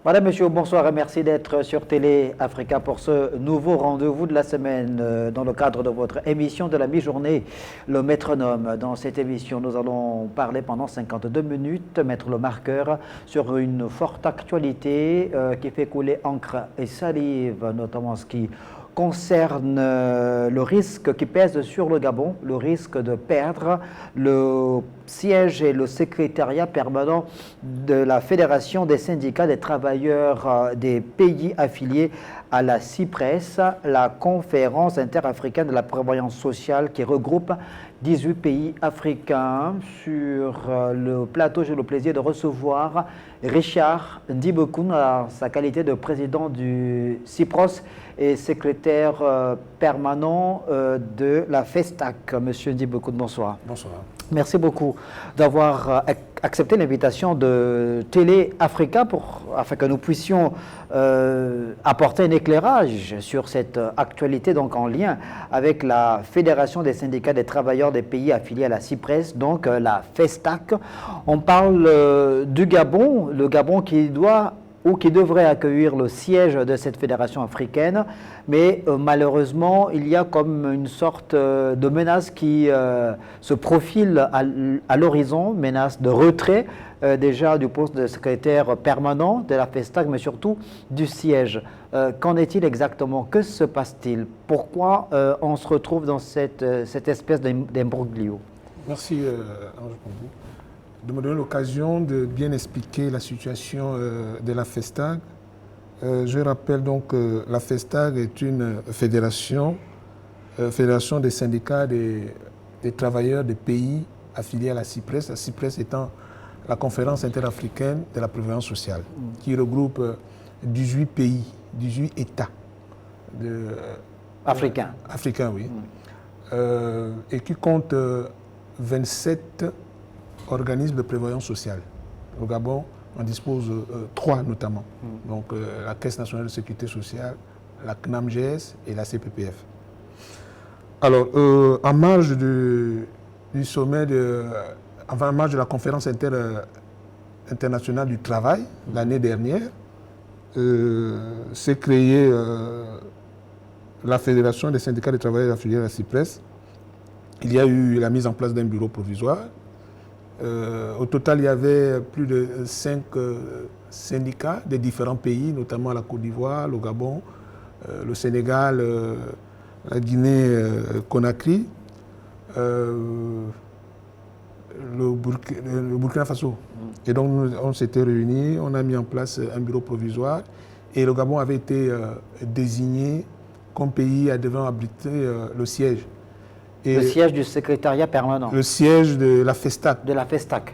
Madame, Monsieur, bonsoir et merci d'être sur Télé Africa pour ce nouveau rendez-vous de la semaine dans le cadre de votre émission de la mi-journée, le métronome. Dans cette émission, nous allons parler pendant 52 minutes, mettre le marqueur sur une forte actualité qui fait couler encre et salive, notamment ce qui concerne le risque qui pèse sur le Gabon, le risque de perdre le siège et le secrétariat permanent de la Fédération des syndicats des travailleurs des pays affiliés à la CIPRES, la conférence interafricaine de la prévoyance sociale qui regroupe 18 pays africains. Sur le plateau, j'ai le plaisir de recevoir Richard Ndibekoun, à sa qualité de président du CIPROS et secrétaire permanent de la FESTAC. Monsieur Ndibekoun, bonsoir. Bonsoir. Merci beaucoup d'avoir accepté l'invitation de Télé Africa afin que nous puissions apporter un éclairage sur cette actualité donc en lien avec la Fédération des syndicats des travailleurs des pays affiliés à la CIPRES, donc la FESTAC. On parle du Gabon, le Gabon qui doit ou qui devrait accueillir le siège de cette fédération africaine, mais malheureusement, il y a comme une sorte de menace qui se profile à l'horizon, menace de retrait déjà du poste de secrétaire permanent de la FESTAC, mais surtout du siège. Qu'en est-il exactement? Que se passe-t-il? Pourquoi on se retrouve dans cette espèce d'imbroglio? Merci Ange Pambou de me donner l'occasion de bien expliquer la situation de la FESTAC. Je rappelle donc que la FESTAC est une fédération des syndicats des travailleurs des pays affiliés à la CIPRES. La CIPRES étant la conférence interafricaine de la prévoyance sociale, qui regroupe 18 pays, 18 États africains. Africains, oui. Et qui compte 27 organismes de prévoyance sociale. Au Gabon, on dispose 3 notamment. Donc la Caisse nationale de sécurité sociale, la CNAMGS et la CPPF. Alors, en marge du sommet, en marge de la conférence internationale du travail l'année dernière, s'est créée la Fédération des syndicats des travailleurs affiliés à la CIPRES. Il y a eu la mise en place d'un bureau provisoire. Au total, il y avait plus de 5 syndicats des différents pays, notamment la Côte d'Ivoire, le Gabon, le Sénégal, la Guinée-Conakry, le Burkina Faso. Et donc, on s'était réunis, on a mis en place un bureau provisoire et le Gabon avait été désigné comme pays devant abriter le siège. Et le siège du secrétariat permanent. Le siège de la FESTAC. De la FESTAC.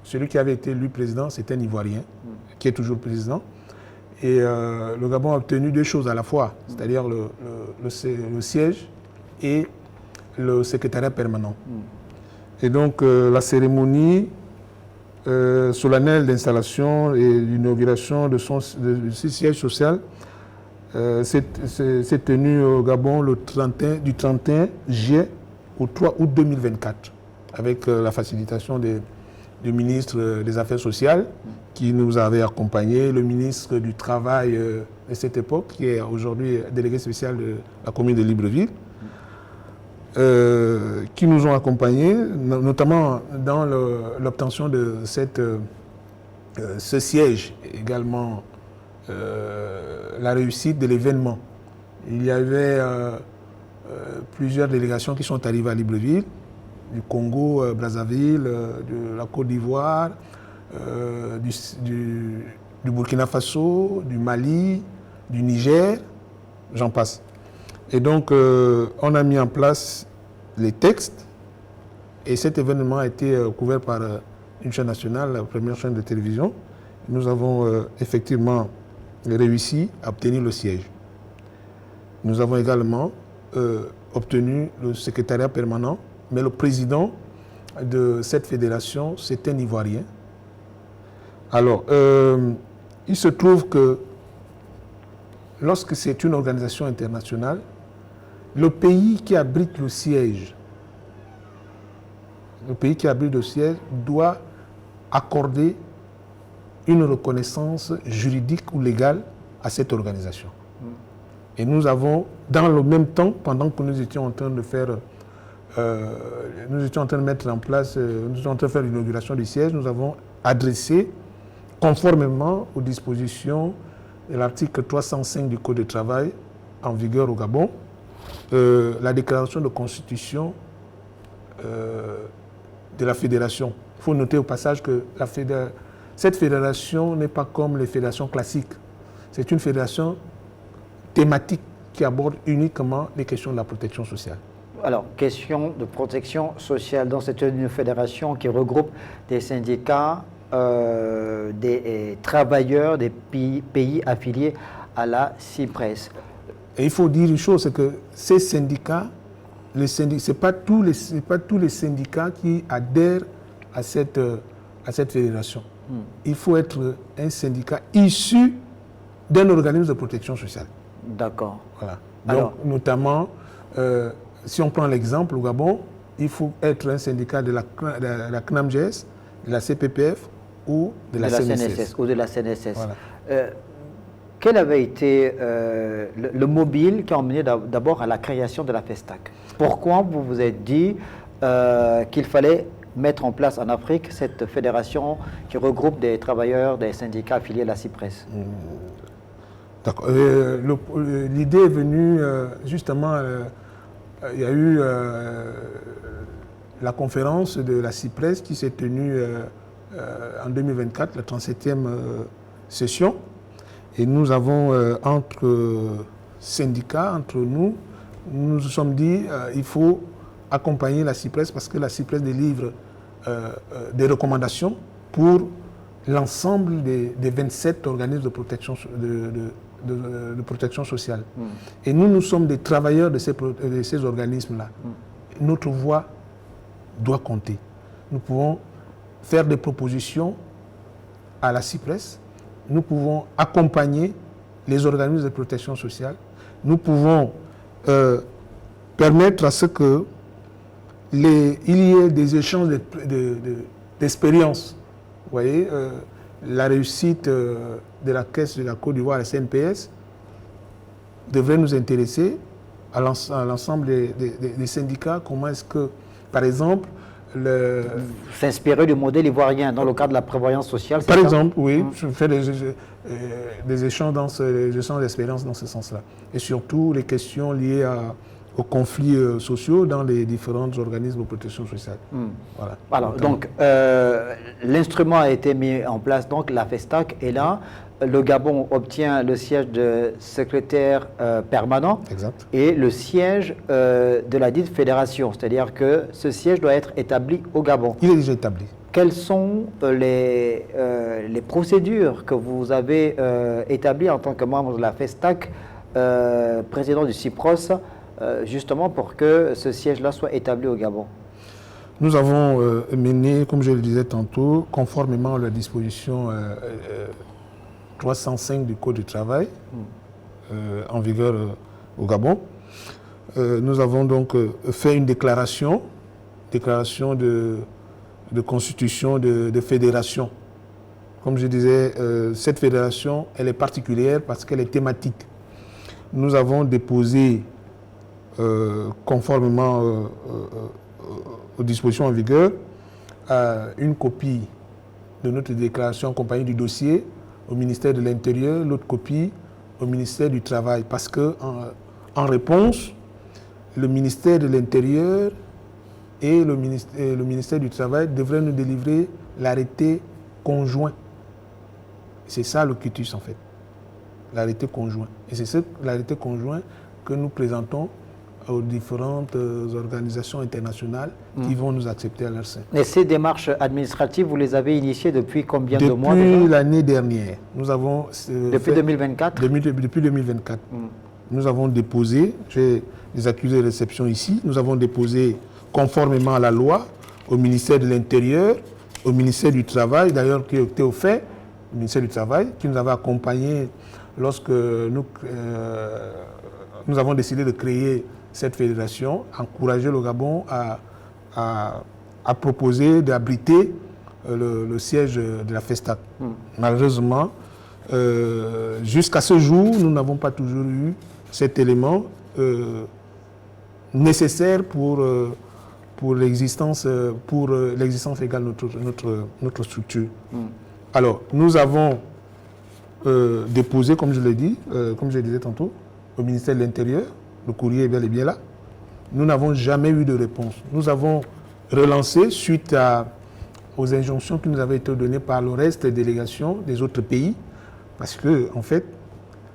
Celui qui avait été élu président, c'était un Ivoirien, qui est toujours président. Et le Gabon a obtenu 2 choses à la fois, c'est-à-dire le siège et le secrétariat permanent. Et donc la cérémonie solennelle d'installation et d'inauguration de ce siège social s'est tenu au Gabon du 31 juillet au 3 août 2024, avec la facilitation du ministre des Affaires sociales qui nous avait accompagnés, le ministre du Travail de cette époque, qui est aujourd'hui délégué spécial de la commune de Libreville, qui nous ont accompagnés, notamment dans l'obtention de ce siège, également la réussite de l'événement. Il y avait plusieurs délégations qui sont arrivées à Libreville, du Congo, Brazzaville, de la Côte d'Ivoire, du Burkina Faso, du Mali, du Niger, j'en passe. Et donc, on a mis en place les textes et cet événement a été couvert par une chaîne nationale, la première chaîne de télévision. Nous avons effectivement réussi à obtenir le siège. Nous avons également obtenu le secrétariat permanent, mais le président de cette fédération, c'est un Ivoirien. Alors, il se trouve que lorsque c'est une organisation internationale, le pays qui abrite le siège doit accorder une reconnaissance juridique ou légale à cette organisation. Et nous avons, dans le même temps, pendant que nous étions en train de faire, nous étions en train de mettre en place, nous étions en train de faire l'inauguration du siège, nous avons adressé, conformément aux dispositions de l'article 305 du Code du travail en vigueur au Gabon, la déclaration de constitution de la fédération. Il faut noter au passage que cette fédération n'est pas comme les fédérations classiques. C'est une fédération thématique qui aborde uniquement les questions de la protection sociale. Alors, question de protection sociale. Donc, c'est une fédération qui regroupe des syndicats, des travailleurs des pays affiliés à la CIPRES. Et il faut dire une chose, c'est que ces syndicats, ce n'est pas tous les syndicats qui adhèrent à cette fédération. Il faut être un syndicat issu d'un organisme de protection sociale. D'accord. Voilà. Donc, notamment, si on prend l'exemple au Gabon, il faut être un syndicat de la CNAMGS, de la CPPF ou de la CNSS. Ou de la CNSS. Voilà. Quel avait été le mobile qui a emmené d'abord à la création de la FESTAC? Pourquoi vous vous êtes dit qu'il fallait mettre en place en Afrique cette fédération qui regroupe des travailleurs, des syndicats affiliés à la CIPRES? D'accord. L'idée est venue justement, il y a eu la conférence de la CIPRES qui s'est tenue en 2024, la 37e session. Et nous avons, entre syndicats, entre nous nous sommes dit il faut accompagner la CIPRES parce que la CIPRES délivre des recommandations pour l'ensemble des 27 organismes de protection, de protection sociale. Et nous sommes des travailleurs de ces organismes-là. Notre voix doit compter. Nous pouvons faire des propositions à la CIPRES, nous pouvons accompagner les organismes de protection sociale, nous pouvons permettre à ce que il y ait des échanges d'expériences. Vous voyez, la réussite de la Caisse de la Côte d'Ivoire, la CNPS, devrait nous intéresser à l'ensemble des syndicats. Comment est-ce que, par exemple, s'inspirer du modèle ivoirien dans le cadre de la prévoyance sociale? Par exemple, oui, je fais des échanges d'expériences dans ce sens-là. Et surtout les questions liées aux conflits sociaux dans les différents organismes de protection sociale. Voilà. Alors, donc, l'instrument a été mis en place, donc la FESTAC est là. Le Gabon obtient le siège de secrétaire permanent. Exact. Et le siège de la dite fédération, c'est-à-dire que ce siège doit être établi au Gabon. Il est déjà établi. Quelles sont les procédures que vous avez établies en tant que membre de la FESTAC, président du CIPROS, justement pour que ce siège-là soit établi au Gabon? Nous avons mené, comme je le disais tantôt, conformément à la disposition 305 du Code du travail en vigueur au Gabon. Nous avons donc fait une déclaration de constitution de fédération. Comme je disais, cette fédération, elle est particulière parce qu'elle est thématique. Nous avons déposé, conformément aux dispositions en vigueur, une copie de notre déclaration accompagnée du dossier au ministère de l'Intérieur, l'autre copie au ministère du Travail. Parce que, en réponse, le ministère de l'Intérieur et le ministère du Travail devraient nous délivrer l'arrêté conjoint. C'est ça le quitus en fait, l'arrêté conjoint. Et c'est l'arrêté conjoint que nous présentons aux différentes organisations internationales qui vont nous accepter à leur sein. Et ces démarches administratives, vous les avez initiées depuis combien de mois? Depuis l'année dernière. Nous avons depuis 2024 Depuis 2024. Nous avons déposé, j'ai des accusés de réception ici, nous avons déposé conformément à la loi au ministère de l'Intérieur, au ministère du Travail, d'ailleurs qui était au fait, le ministère du Travail, qui nous avait accompagnés lorsque nous avons décidé de créer cette fédération, encourager le Gabon à proposer, d'abriter le siège de la FESTAC. Malheureusement, jusqu'à ce jour, nous n'avons pas toujours eu cet élément nécessaire pour l'existence légale de notre structure. Alors, nous avons déposé, comme je l'ai dit, comme je le disais tantôt, au ministère de l'Intérieur. Le courrier est bel et bien là. Nous n'avons jamais eu de réponse. Nous avons relancé suite aux injonctions qui nous avaient été données par le reste des délégations des autres pays. Parce que, en fait,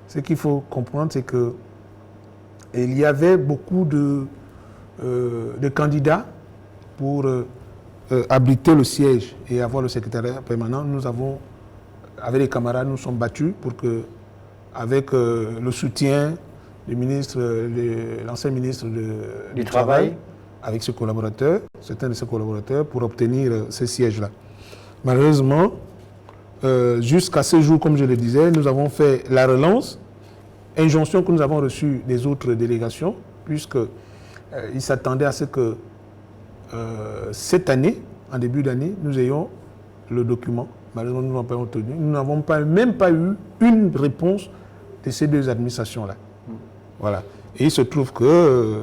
ce qu'il faut comprendre, c'est qu'il y avait beaucoup de candidats pour abriter le siège et avoir le secrétariat permanent. Nous avons, avec les camarades, nous sommes battus pour que, avec le soutien du ministre, l'ancien ministre du Travail, avec ses collaborateurs, certains de ses collaborateurs, pour obtenir ce siège-là. Malheureusement, jusqu'à ce jour, comme je le disais, nous avons fait la relance, injonction que nous avons reçue des autres délégations, puisqu'ils s'attendaient à ce que cette année, en début d'année, nous ayons le document. Malheureusement, nous n'avons pas obtenu. Nous n'avons même pas eu une réponse de ces deux administrations-là. Voilà. Et il se trouve que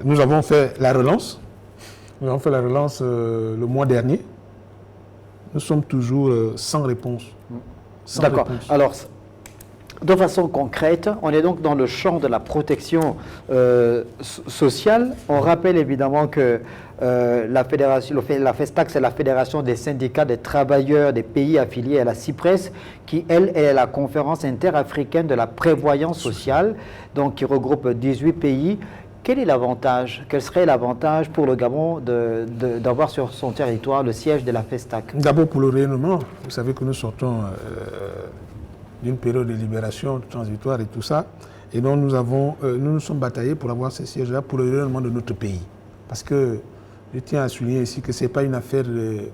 nous avons fait la relance. Nous avons fait la relance le mois dernier. Nous sommes toujours sans réponse. D'accord. Alors, de façon concrète, on est donc dans le champ de la protection sociale. On rappelle évidemment que la FESTAC, c'est la Fédération des syndicats des travailleurs des pays affiliés à la CIPRES, qui, elle, est la conférence interafricaine de la prévoyance sociale, donc qui regroupe 18 pays. Quel est l'avantage, quel serait l'avantage pour le Gabon d'avoir sur son territoire le siège de la FESTAC? D'abord pour le rayonnement. Vous savez que nous sortons d'une période de libération transitoire et tout ça. Et donc nous nous sommes bataillés pour avoir ce siège-là pour le rayonnement de notre pays. Parce que je tiens à souligner ici que ce n'est pas une affaire de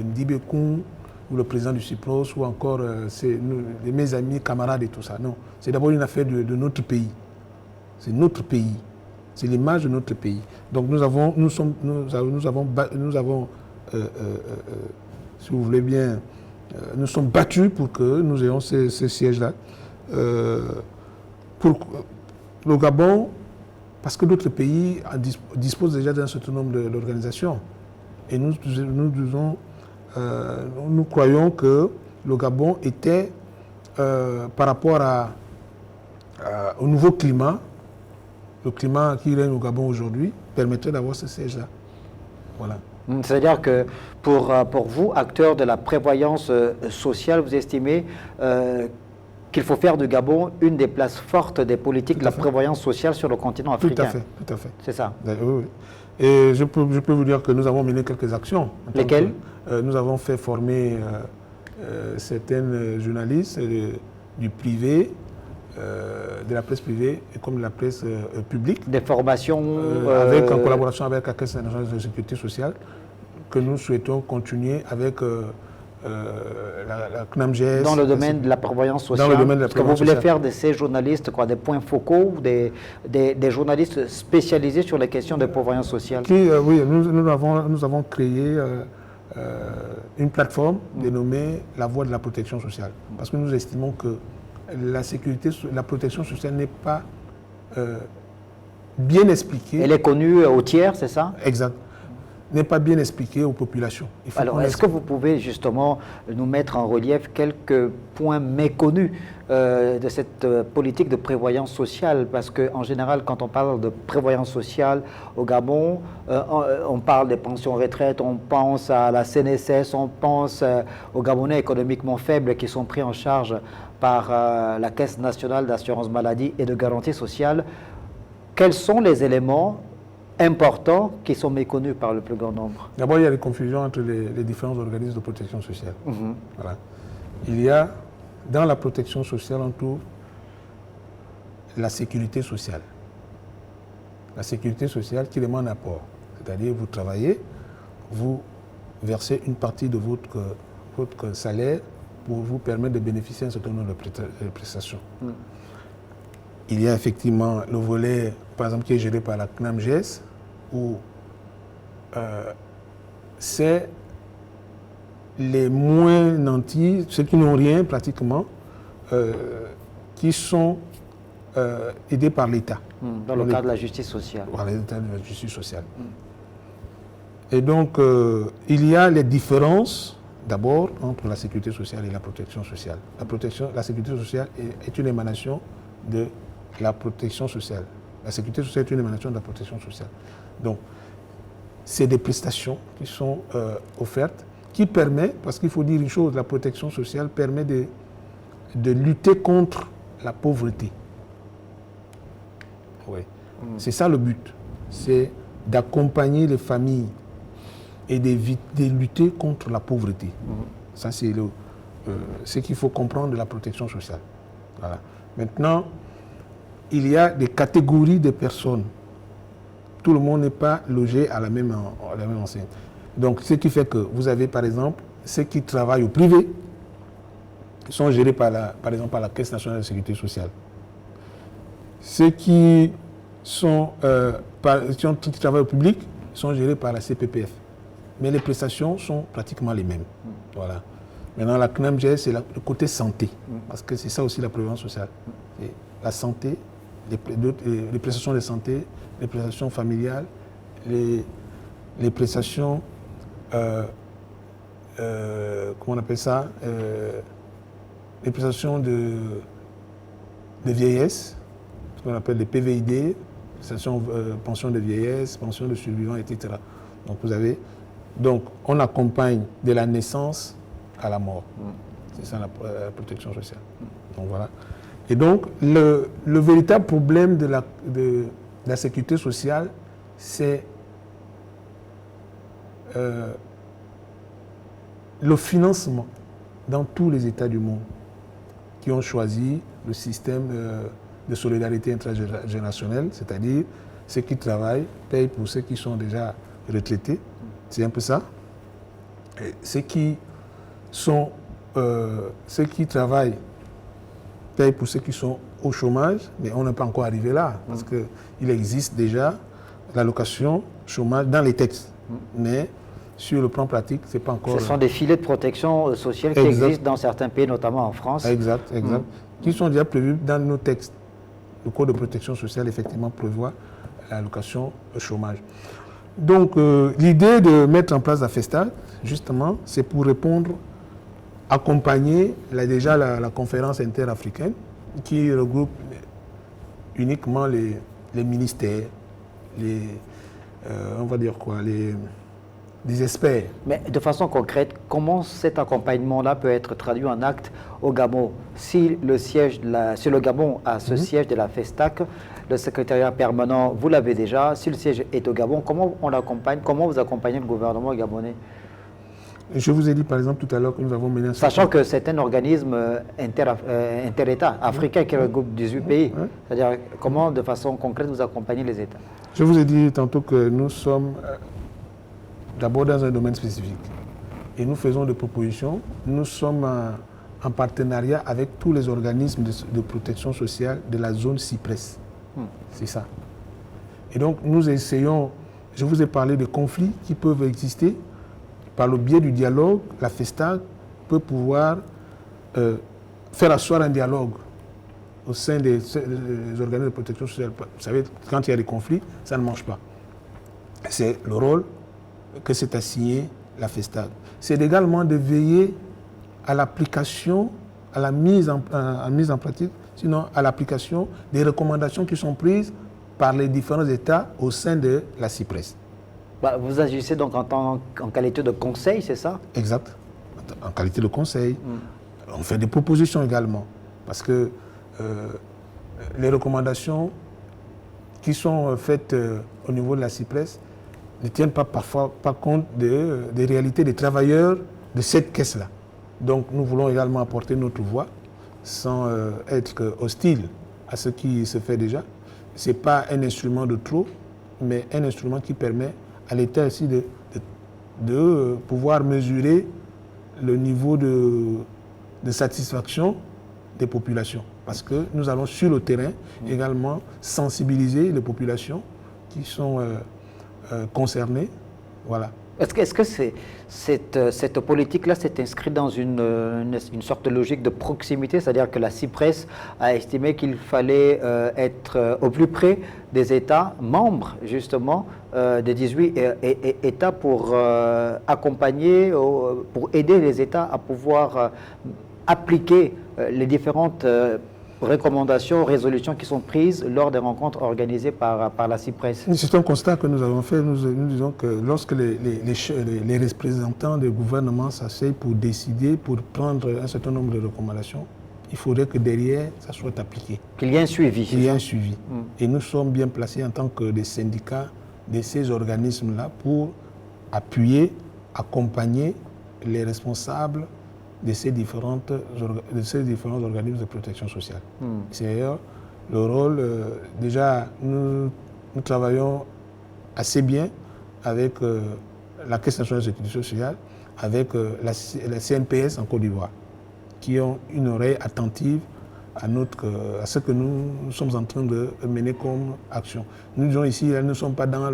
Ndibé Koum ou le président du CIPROS ou encore de mes amis, camarades et tout ça. Non, c'est d'abord une affaire de notre pays. C'est notre pays. C'est l'image de notre pays. Donc nous avons, si vous voulez bien, nous sommes battus pour que nous ayons ce siège-là. Pour le Gabon, parce que d'autres pays disposent déjà d'un certain nombre d'organisations. Et nous croyons que le Gabon était, par rapport au nouveau climat, le climat qui règne au Gabon aujourd'hui, permettrait d'avoir ce siège-là. Voilà. C'est-à-dire que pour vous, acteurs de la prévoyance sociale, vous estimez qu'il faut faire du Gabon une des places fortes des politiques de la prévoyance sociale sur le continent africain. Tout à fait. C'est ça. Oui. Et je peux vous dire que nous avons mené quelques actions. Lesquelles? Nous avons fait former certaines journalistes du privé, de la presse privée et comme de la presse publique. Des formations en collaboration avec la Caisse nationale de sécurité sociale, que nous souhaitons continuer avec la CNAMGES. Dans le domaine de la prévoyance sociale. Dans le domaine de la prévoyance sociale. Est-ce que vous voulez faire de ces journalistes des points focaux, des journalistes spécialisés sur les questions de prévoyance sociale? Oui, nous avons créé une plateforme dénommée La Voie de la protection sociale. Parce que nous estimons que la protection sociale n'est pas bien expliquée. Elle est connue aux tiers, c'est ça? Exact. N'est pas bien expliquée aux populations. Alors, est-ce que vous pouvez justement nous mettre en relief quelques points méconnus de cette politique de prévoyance sociale? Parce qu'en général, quand on parle de prévoyance sociale au Gabon, on parle des pensions retraite, on pense à la CNSS, on pense aux Gabonais économiquement faibles qui sont pris en charge par la Caisse nationale d'assurance maladie et de garantie sociale. Quels sont les éléments importants qui sont méconnus par le plus grand nombre? D'abord, il y a des confusions entre les différents organismes de protection sociale. Voilà. Il y a, dans la protection sociale, on trouve la sécurité sociale. La sécurité sociale qui demande un apport. C'est-à-dire, vous travaillez, vous versez une partie de votre salaire pour vous permettre de bénéficier d'un certain nombre de prestations. Il y a effectivement le volet, par exemple, qui est géré par la CNAMGES, où c'est les moins nantis, ceux qui n'ont rien pratiquement, qui sont aidés par l'État. Dans le cadre de la justice sociale. Dans le cadre de la justice sociale. Et donc, il y a les différences, d'abord, entre la sécurité sociale et la protection sociale. La sécurité sociale est une émanation de la protection sociale. La sécurité sociale est une émanation de la protection sociale. Donc, c'est des prestations qui sont offertes, qui permettent, parce qu'il faut dire une chose, la protection sociale permet de lutter contre la pauvreté. Oui. C'est ça le but. C'est d'accompagner les familles et de lutter contre la pauvreté. Ça, c'est ce qu'il faut comprendre de la protection sociale. Voilà. Maintenant, il y a des catégories de personnes. Tout le monde n'est pas logé à la même enseigne. Donc, ce qui fait que vous avez, par exemple, ceux qui travaillent au privé, qui sont gérés par exemple, par la Caisse nationale de sécurité sociale. Ceux qui travaillent au public sont gérés par la CPPF. Mais les prestations sont pratiquement les mêmes. Voilà. Maintenant, la CNAM gère, c'est le côté santé, parce que c'est ça aussi la prévoyance sociale. Et la santé, les prestations de santé, les prestations familiales, les prestations, comment on appelle ça, les prestations de vieillesse, ce qu'on appelle les PVID, prestations pension de vieillesse, pension de survivants, etc. Donc vous avez, donc on accompagne de la naissance à la mort. C'est ça la protection sociale. Donc voilà. Et donc le véritable problème de la sécurité sociale, c'est le financement dans tous les États du monde qui ont choisi le système de solidarité intergénérationnelle, c'est-à-dire ceux qui travaillent payent pour ceux qui sont déjà retraités. C'est un peu ça. Et ceux qui travaillent payent pour ceux qui sont au chômage, mais on n'est pas encore arrivé là, parce qu'il existe déjà l'allocation chômage dans les textes. Mais sur le plan pratique, ce n'est pas encore... Ce sont des filets de protection sociale qui existent dans certains pays, notamment en France. Exact. Qui sont déjà prévus dans nos textes. Le Code de protection sociale, effectivement, prévoit l'allocation chômage. Donc, l'idée de mettre en place la FESTAC, justement, c'est pour accompagner la conférence interafricaine qui regroupe uniquement les ministères, on va dire quoi, des experts. Mais de façon concrète, comment cet accompagnement-là peut être traduit en acte au Gabon? Si le Gabon a ce siège de la FESTAC, le secrétariat permanent, vous l'avez déjà. Si le siège est au Gabon, comment on l'accompagne? Comment vous accompagnez le gouvernement gabonais? Je vous ai dit par exemple tout à l'heure que nous avons mené un... Sachant que c'est un organisme inter-État, africain qui regroupe 18 pays. C'est-à-dire comment, de façon concrète, vous accompagnez les États? Je vous ai dit tantôt que nous sommes d'abord dans un domaine spécifique. Et nous faisons des propositions. Nous sommes en partenariat avec tous les organismes de protection sociale de la zone CIPRES. C'est ça. Et donc nous essayons, je vous ai parlé de conflits qui peuvent exister. Par le biais du dialogue, la FESTAC peut pouvoir faire asseoir un dialogue au sein des organismes de protection sociale. Vous savez, quand il y a des conflits, ça ne marche pas. C'est le rôle que s'est assigné la FESTAC. C'est également de veiller à l'application, à la mise en pratique, sinon à l'application des recommandations qui sont prises par les différents États au sein de la CIPRES. Vous agissez donc en qualité de conseil, c'est ça? Exact. En qualité de conseil. On fait des propositions également. Parce que les recommandations qui sont faites au niveau de la CIPRES ne tiennent parfois pas compte des réalités des travailleurs de cette caisse-là. Donc nous voulons également apporter notre voix sans être hostile à ce qui se fait déjà. Ce n'est pas un instrument de trop, mais un instrument qui permet à l'État aussi de pouvoir mesurer le niveau de satisfaction des populations. Parce que nous allons sur le terrain également sensibiliser les populations qui sont concernées. Voilà. Est-ce que cette politique-là s'est inscrite dans une sorte de logique de proximité, c'est-à-dire que la CIPRES a estimé qu'il fallait être au plus près des États membres, justement, des 18 États pour accompagner, pour aider les États à pouvoir appliquer les différentes recommandations, résolutions qui sont prises lors des rencontres organisées par la CIPRES? C'est un constat que nous avons fait. Nous disons que lorsque les représentants des gouvernements s'asseyent pour décider, pour prendre un certain nombre de recommandations, il faudrait que derrière, ça soit appliqué. Qu'il y ait un suivi. Qu'il y ait un suivi. Et nous sommes bien placés en tant que des syndicats de ces organismes-là pour appuyer, accompagner les responsables de ces différents organismes de protection sociale. C'est d'ailleurs le rôle, déjà nous travaillons assez bien avec la Caisse nationale de sécurité sociale, avec la CNPS en Côte d'Ivoire, qui ont une oreille attentive à ce que nous sommes en train de mener comme action. Nous disons ici, nous ne sommes pas dans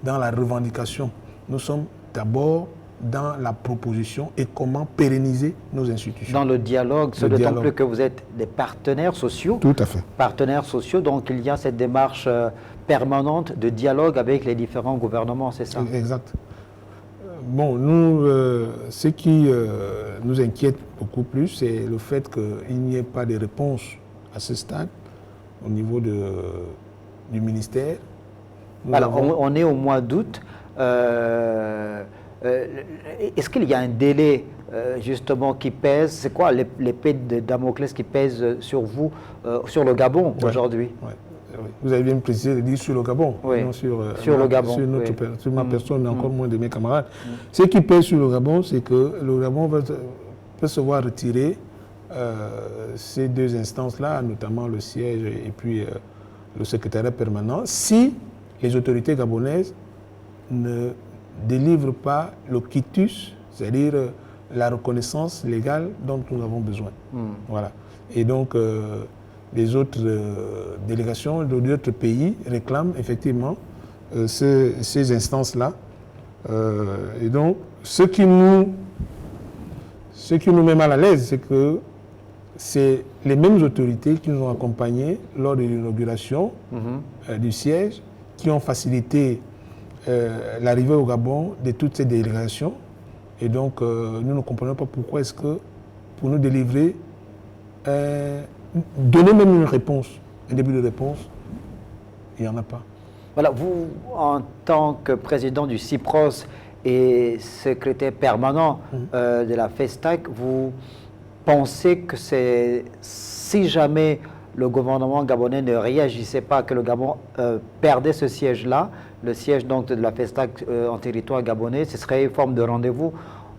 la revendication, nous sommes d'abord dans la proposition et comment pérenniser nos institutions. Dans le dialogue, ce d'autant plus que vous êtes des partenaires sociaux. Tout à fait. Partenaires sociaux, donc il y a cette démarche permanente de dialogue avec les différents gouvernements, c'est ça? Exact. Bon, nous, ce qui nous inquiète beaucoup plus, c'est le fait qu'il n'y ait pas de réponse à ce stade au niveau du ministère. Alors, on est au mois d'août. Est-ce qu'il y a un délai justement qui pèse? C'est quoi l'épée de Damoclès qui pèse sur vous, sur le Gabon aujourd'hui? Vous avez bien précisé de dire sur le Gabon, non sur le Gabon, sur ma personne et encore moins de mes camarades. Ce qui pèse sur le Gabon, c'est que le Gabon peut se voir retirer ces deux instances-là, notamment le siège et puis le secrétariat permanent, si les autorités gabonaises ne délivre pas le quitus, c'est-à-dire la reconnaissance légale dont nous avons besoin. Voilà. Et donc, les autres délégations d'autres pays réclament effectivement ces instances-là. Et donc, ce qui nous met mal à l'aise, c'est que c'est les mêmes autorités qui nous ont accompagnés lors de l'inauguration du siège, qui ont facilité l'arrivée au Gabon de toutes ces délégations. Et donc, nous ne comprenons pas pourquoi est-ce que, pour nous délivrer, donner même une réponse, un début de réponse, il n'y en a pas. Voilà, vous, en tant que président du CIPROS et secrétaire permanent de la FESTAC, vous pensez que si jamais le gouvernement gabonais ne réagissait pas, que le Gabon perdait ce siège-là, le siège donc de la FESTAC en territoire gabonais, ce serait une forme de rendez-vous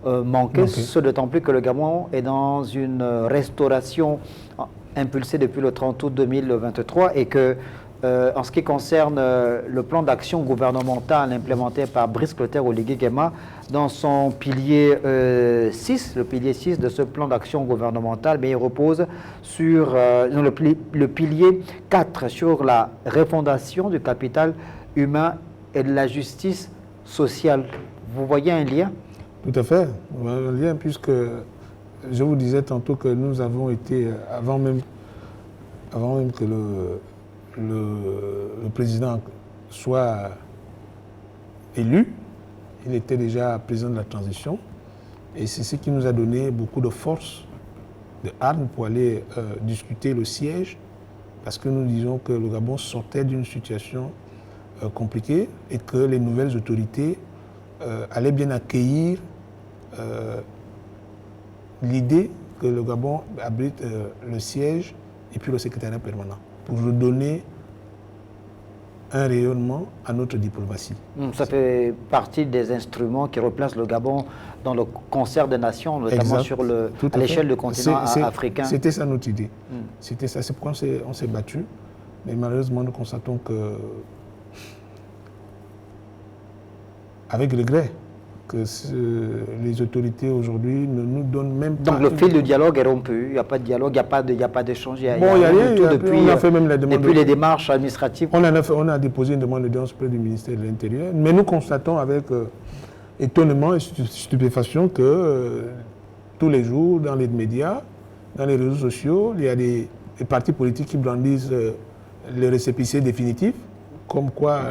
manqué, ce d'autant plus que le Gabon est dans une restauration impulsée depuis le 30 août 2023 et que, en ce qui concerne le plan d'action gouvernemental implémenté par Brice Clotaire Oligui Nguema, dans son pilier 6, le pilier 6 de ce plan d'action gouvernemental, mais il repose sur le pilier 4, sur la refondation du capital humain et de la justice sociale. Vous voyez un lien? Tout à fait, un lien, puisque je vous disais tantôt que nous avons été, avant même que le président soit élu, il était déjà président de la transition, et c'est ce qui nous a donné beaucoup de force, de armes pour aller discuter le siège, parce que nous disons que le Gabon sortait d'une situation compliquée et que les nouvelles autorités allaient bien accueillir l'idée que le Gabon abrite le siège et puis le secrétariat permanent, pour redonner un rayonnement à notre diplomatie. Ça fait partie des instruments qui replacent le Gabon dans le concert des nations, notamment à l'échelle du continent africain. C'était ça notre idée. C'était ça, c'est pourquoi on s'est battu. Mais malheureusement, nous constatons que, avec regret, que les autorités aujourd'hui ne nous donnent même pas... Donc le fil du dialogue est rompu, il n'y a pas de dialogue, il n'y a pas d'échange, il n'y a rien du tout depuis, depuis les démarches administratives. On a déposé une demande d'audience auprès du ministère de l'Intérieur, mais nous constatons avec étonnement et stupéfaction que tous les jours, dans les médias, dans les réseaux sociaux, il y a des partis politiques qui brandissent le récépissé définitif, comme quoi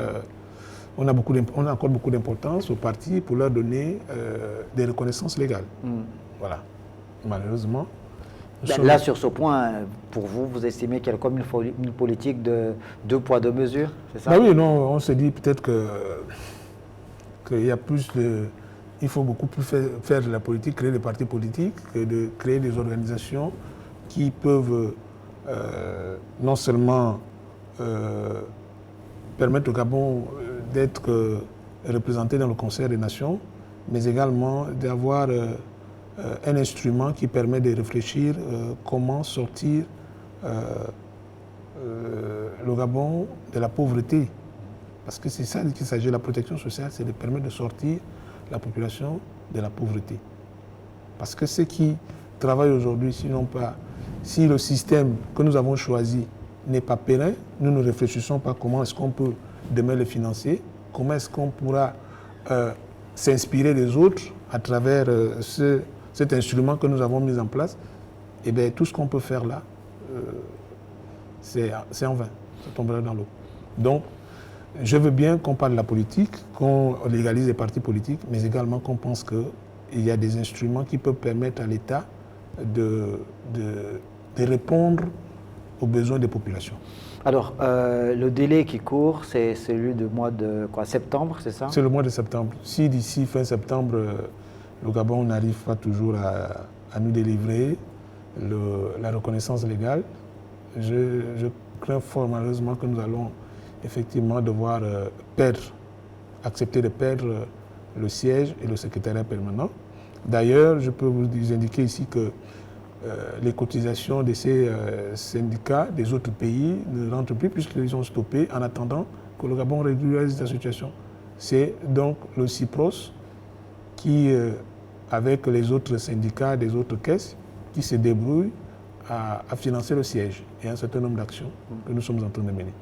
on accorde beaucoup d'importance aux partis pour leur donner des reconnaissances légales. Voilà. Malheureusement. Là, sur ce point, pour vous, vous estimez qu'il y a comme une politique de 2 poids 2 mesures, c'est ça? Oui, non, on se dit peut-être qu'il y a plus de... Il faut beaucoup plus faire de la politique, créer des partis politiques, que de créer des organisations qui peuvent non seulement permettre au Gabon d'être représenté dans le concert des nations, mais également d'avoir un instrument qui permet de réfléchir comment sortir le Gabon de la pauvreté. Parce que c'est ça qu'il s'agit, la protection sociale, c'est de permettre de sortir la population de la pauvreté. Parce que ceux qui travaillent aujourd'hui, si le système que nous avons choisi n'est pas pérenne, nous ne réfléchissons pas comment est-ce qu'on peut demain le financer, comment est-ce qu'on pourra s'inspirer des autres à travers cet instrument que nous avons mis en place. Et bien tout ce qu'on peut faire là, c'est en vain, ça tombera dans l'eau. Donc, je veux bien qu'on parle de la politique, qu'on légalise les partis politiques, mais également qu'on pense qu'il y a des instruments qui peuvent permettre à l'État de répondre aux besoins des populations. Alors, le délai qui court, c'est celui du mois de septembre, c'est ça? C'est le mois de septembre. Si d'ici fin septembre, le Gabon n'arrive pas toujours à nous délivrer la reconnaissance légale, je crains fort malheureusement que nous allons effectivement devoir accepter de perdre le siège et le secrétariat permanent. D'ailleurs, je peux vous indiquer ici que les cotisations de ces syndicats des autres pays ne rentrent plus puisqu'ils sont stoppés en attendant que le Gabon régularise la situation. C'est donc le CIPROS qui, avec les autres syndicats des autres caisses, qui se débrouille à financer le siège et un certain nombre d'actions que nous sommes en train de mener.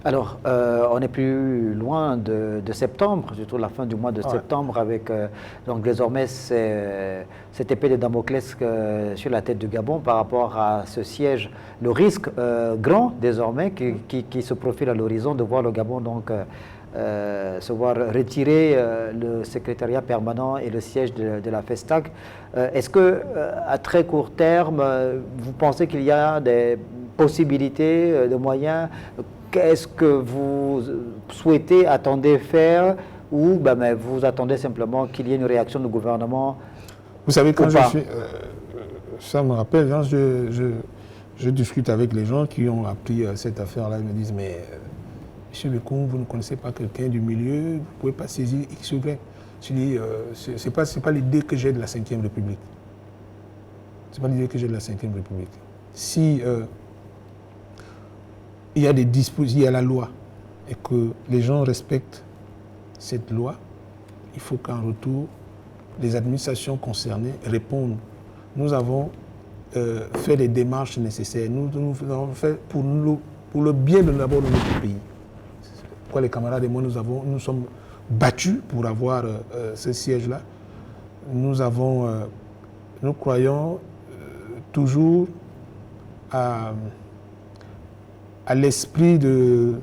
Alors, on est plus loin de septembre, surtout la fin du mois de septembre, avec donc désormais cette épée de Damoclès sur la tête du Gabon par rapport à ce siège. Le risque grand désormais qui se profile à l'horizon de voir le Gabon donc se voir retirer le secrétariat permanent et le siège de la FESTAC. Est-ce que à très court terme, vous pensez qu'il y a des possibilités, de moyens? Qu'est-ce que vous souhaitez, attendez faire, ou vous attendez simplement qu'il y ait une réaction du gouvernement? Vous savez, quand ça me rappelle, quand je discute avec les gens qui ont appris cette affaire-là, ils me disent, mais Monsieur Bekoum, vous ne connaissez pas quelqu'un du milieu, vous ne pouvez pas saisir X ou Y. Je dis, ce n'est pas l'idée que j'ai de la Ve République. Ce n'est pas l'idée que j'ai de la Ve République. Si il y a des dispositions, il y a la loi, et que les gens respectent cette loi, il faut qu'en retour, les administrations concernées répondent. Nous avons fait les démarches nécessaires. Nous avons fait pour le bien d'abord de notre pays. Pourquoi les camarades et moi, nous sommes battus pour avoir ce siège-là. Nous croyons toujours à l'esprit de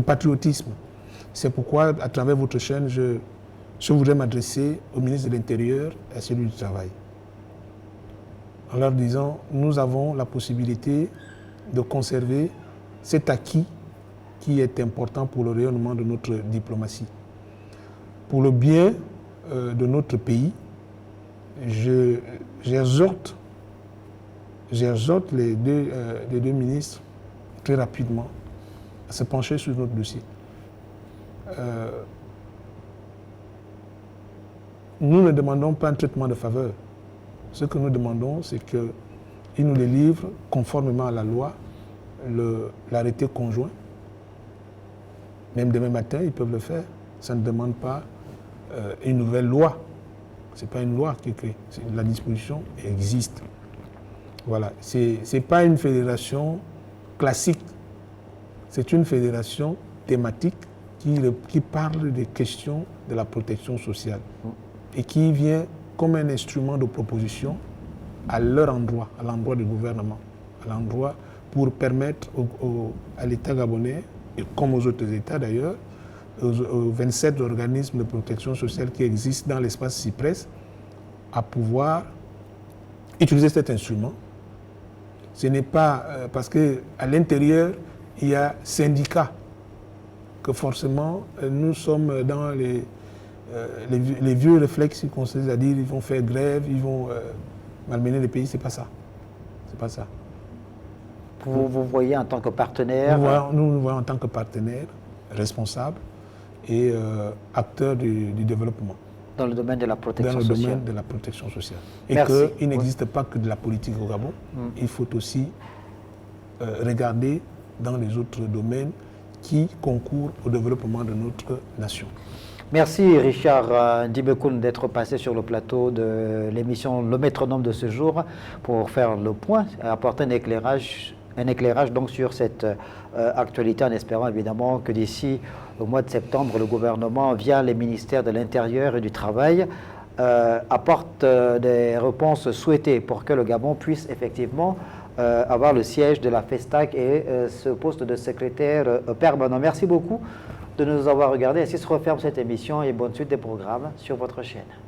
patriotisme. C'est pourquoi, à travers votre chaîne, je voudrais m'adresser au ministre de l'Intérieur et à celui du Travail. En leur disant, nous avons la possibilité de conserver cet acquis qui est important pour le rayonnement de notre diplomatie. Pour le bien de notre pays, j'exhorte les deux ministres très rapidement à se pencher sur notre dossier. Nous ne demandons pas un traitement de faveur. Ce que nous demandons, c'est qu'ils nous les livrent conformément à la loi, l'arrêté conjoint. Même demain matin, ils peuvent le faire. Ça ne demande pas une nouvelle loi. Ce n'est pas une loi qui est créée. La disposition existe. Voilà. Ce n'est pas une fédération classique. C'est une fédération thématique qui parle des questions de la protection sociale et qui vient comme un instrument de proposition à leur endroit, à l'endroit du gouvernement, à l'endroit pour permettre à l'État gabonais, et comme aux autres États d'ailleurs, aux 27 organismes de protection sociale qui existent dans l'espace CIPRES, à pouvoir utiliser cet instrument. Ce n'est pas parce qu'à l'intérieur, il y a syndicats que forcément nous sommes dans les vieux réflexes qui consistent à dire ils vont faire grève, ils vont malmener le pays. C'est pas ça. C'est pas ça. Vous voyez en tant que partenaire? Nous nous voyons en tant que partenaire, responsable et acteur du développement. Dans le domaine de la protection sociale. Dans le domaine de la protection sociale. Et qu'il n'existe pas que de la politique au Gabon. Il faut aussi regarder dans les autres domaines qui concourent au développement de notre nation. Merci Richard Ndibekoun d'être passé sur le plateau de l'émission Le Métronome de ce jour pour faire le point, apporter un éclairage donc sur cette actualité, en espérant évidemment que d'ici au mois de septembre, le gouvernement, via les ministères de l'Intérieur et du Travail, apporte des réponses souhaitées pour que le Gabon puisse effectivement avoir le siège de la FESTAC et ce poste de secrétaire permanent. Merci beaucoup de nous avoir regardés. Ainsi se referme cette émission et bonne suite des programmes sur votre chaîne.